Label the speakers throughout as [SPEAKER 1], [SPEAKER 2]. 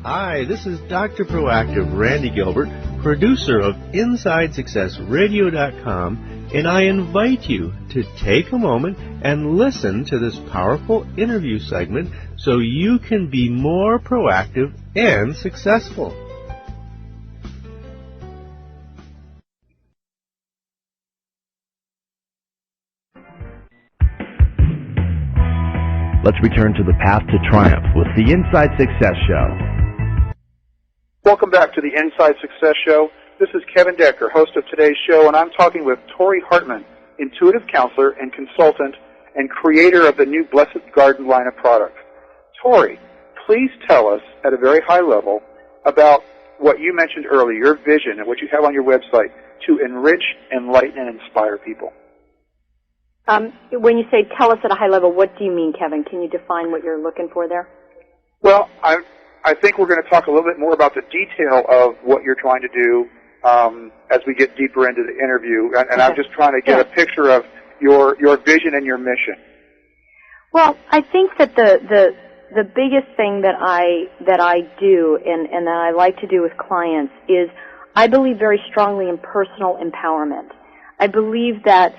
[SPEAKER 1] Hi, this is Dr. Proactive Randy Gilbert, producer of InsideSuccessRadio.com, and I invite you to take a moment and listen to this powerful interview segment so you can be more proactive and successful.
[SPEAKER 2] Let's return to the path to triumph with the Inside Success Show.
[SPEAKER 3] Welcome back to the Inside Success Show. This is Kevin Decker, host of today's show, and I'm talking with Tori Hartman, intuitive counselor and consultant and creator of the new Blessed Garden line of products. Tori, please tell us at a very high level about what you mentioned earlier, your vision and what you have on your website to enrich, enlighten, and inspire people.
[SPEAKER 4] When you say tell us at a high level, what do you mean, Kevin? Can you define what you're looking for there?
[SPEAKER 3] Well, I think we're going to talk a little bit more about the detail of what you're trying to do as we get deeper into the interview. And okay. I'm just trying to get a picture of your vision and your mission.
[SPEAKER 4] Well, I think that the biggest thing that I do and that I like to do with clients is I believe very strongly in personal empowerment. I believe that,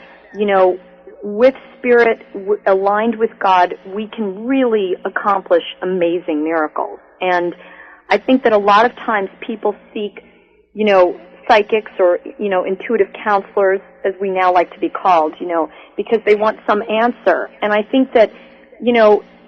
[SPEAKER 4] with spirit, aligned with God, we can really accomplish amazing miracles. And I think that a lot of times people seek, psychics or, intuitive counselors, as we now like to be called, because they want some answer. And I think that,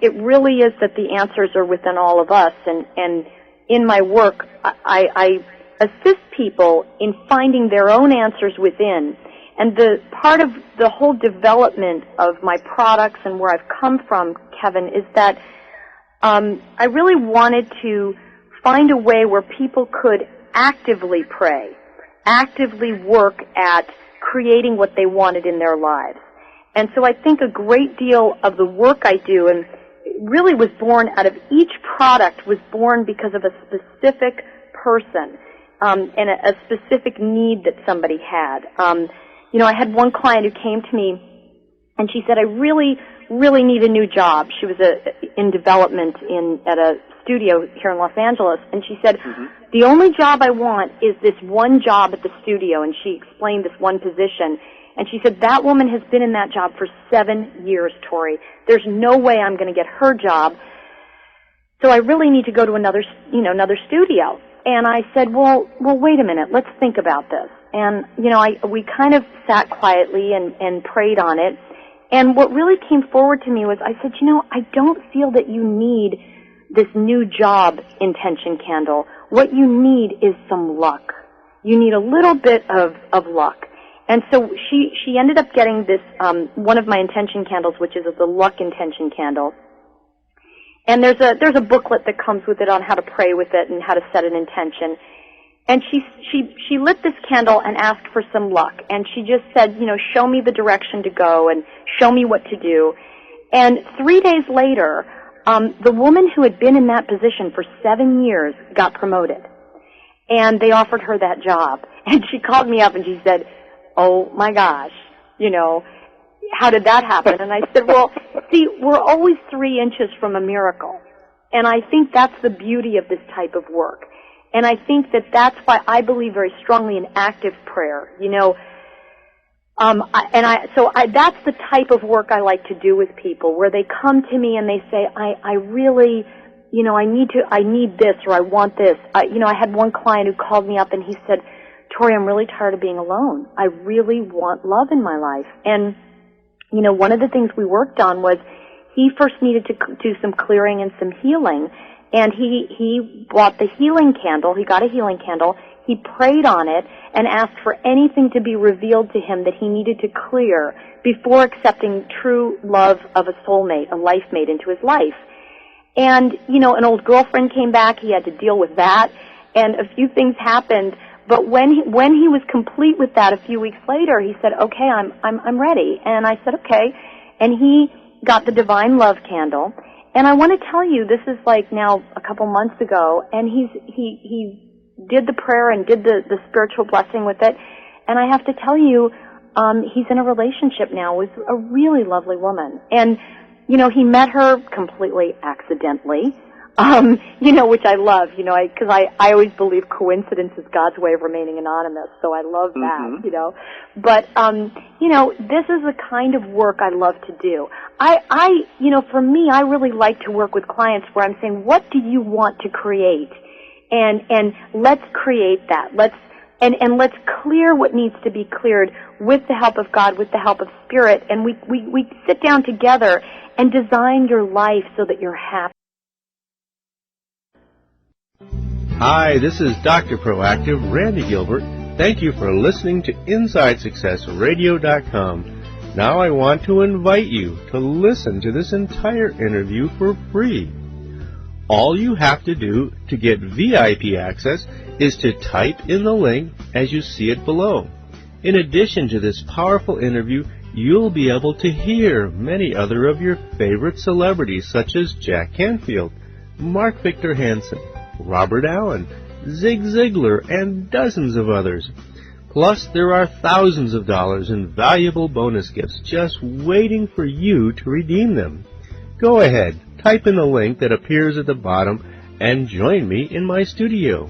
[SPEAKER 4] it really is that the answers are within all of us. And in my work, I assist people in finding their own answers within. And the part of the whole development of my products and where I've come from, Kevin, is that I really wanted to find a way where people could actively pray, actively work at creating what they wanted in their lives. And so I think a great deal of the work I do, and it really was born out of each product, was born because of a specific person and a specific need that somebody had. I had one client who came to me, and she said, I really, really need a new job. She was in development at a studio here in Los Angeles, and she said, the only job I want is this one job at the studio, and she explained this one position. And she said, that woman has been in that job for 7 years, Tori. There's no way I'm going to get her job, so I really need to go to another studio. And I said, well, wait a minute, let's think about this. And, we kind of sat quietly and prayed on it. And what really came forward to me was I said, I don't feel that you need this new job intention candle. What you need is some luck. You need a little bit of luck. And so she ended up getting this, one of my intention candles, which is the luck intention candle. And there's a booklet that comes with it on how to pray with it and how to set an intention. And she lit this candle and asked for some luck. And she just said, show me the direction to go and show me what to do. And 3 days later, the woman who had been in that position for 7 years got promoted. And they offered her that job. And she called me up and she said, oh my gosh, how did that happen? And I said, well, see, we're always 3 inches from a miracle. And I think that's the beauty of this type of work. And I think that that's why I believe very strongly in active prayer, that's the type of work I like to do with people, where they come to me and they say, I really, I need this, or I want this. I had one client who called me up and he said, Tori, I'm really tired of being alone. I really want love in my life. And, one of the things we worked on was he first needed to do some clearing and some healing. And he bought the healing candle. He got a healing candle. He prayed on it and asked for anything to be revealed to him that he needed to clear before accepting true love of a soulmate, a life mate into his life. And, an old girlfriend came back. He had to deal with that. And a few things happened. But when he was complete with that a few weeks later, he said, okay, I'm ready. And I said, okay. And he got the Divine Love candle. And I want to tell you, this is like now a couple months ago, and he did the prayer and did the spiritual blessing with it. And I have to tell you, he's in a relationship now with a really lovely woman. And, he met her completely accidentally. Which I love, because I always believe coincidence is God's way of remaining anonymous, so I love that, But, this is the kind of work I love to do. For me, I really like to work with clients where I'm saying, what do you want to create? And let's create that. Let's clear what needs to be cleared with the help of God, with the help of Spirit, and we sit down together and design your life so that you're happy.
[SPEAKER 1] Hi, this is Dr. Proactive, Randy Gilbert. Thank you for listening to InsideSuccessRadio.com. Now I want to invite you to listen to this entire interview for free. All you have to do to get VIP access is to type in the link as you see it below. In addition to this powerful interview, you'll be able to hear many other of your favorite celebrities such as Jack Canfield, Mark Victor Hansen, Robert Allen, Zig Ziglar, and dozens of others. Plus, there are thousands of dollars in valuable bonus gifts just waiting for you to redeem them. Go ahead, type in the link that appears at the bottom and join me in my studio.